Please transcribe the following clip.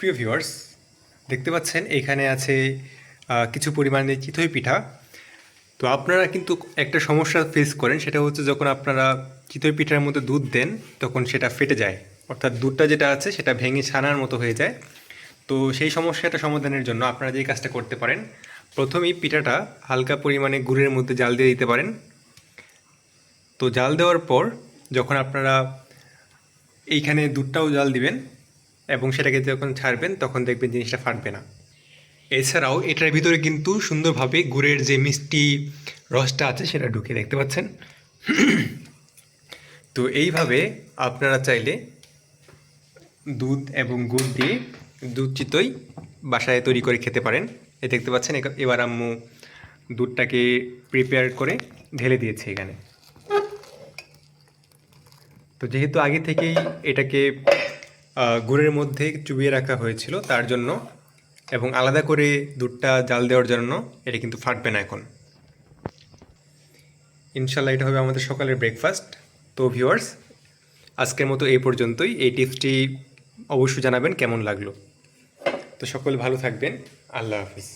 প্রিয় ভিউয়ার্স, দেখতে পাচ্ছেন এখানে আছে কিছু পরিমাণে চিতই পিঠা। তো আপনারা কিন্তু একটা সমস্যা ফেস করেন, সেটা হচ্ছে যখন আপনারা চিতই পিঠার মধ্যে দুধ দেন তখন সেটা ফেটে যায়, অর্থাৎ দুধটা যেটা আছে সেটা ভেঙে ছানার মতো হয়ে যায়। তো সেই সমস্যাটা সমাধানের জন্য আপনারা যে কাজটা করতে পারেন, প্রথমেই পিঠাটা হালকা পরিমাণে গুড়ের মধ্যে জাল দিয়ে দিতে পারেন। তো জাল দেওয়ার পর যখন আপনারা এইখানে দুধটাও জাল দিবেন এবং সেটাকে যখন ছাড়বেন তখন দেখবেন জিনিসটা ফাটবে না। এছাড়াও এটার ভিতরে কিন্তু সুন্দরভাবে গুড়ের যে মিষ্টি রসটা আছে সেটা ঢুকে, দেখতে পাচ্ছেন। তো এইভাবে আপনারা চাইলে দুধ এবং গুড় দিয়ে দুধ চিতই বাসায় তৈরি করে খেতে পারেন। দেখতে পাচ্ছেন এবার আম্মু দুধটাকে প্রিপেয়ার করে ঢেলে দিয়েছে এখানে। তো যেহেতু আগে থেকেই এটাকে গুড়ের মধ্যে চুবিয়ে রাখা হয়েছিল তার জন্য, এবং আলাদা করে দুধটা জাল দেওয়ার জন্য এটা কিন্তু ফাটবে না এখন। ইনশাল্লাহ এটা হবে আমাদের সকালের ব্রেকফাস্ট। তো ভিউয়ার্স, আজকের মতো এই পর্যন্তই। এই টিপসটি অবশ্যই জানাবেন কেমন লাগলো। তো সকলে ভালো থাকবেন। আল্লাহ হাফিজ।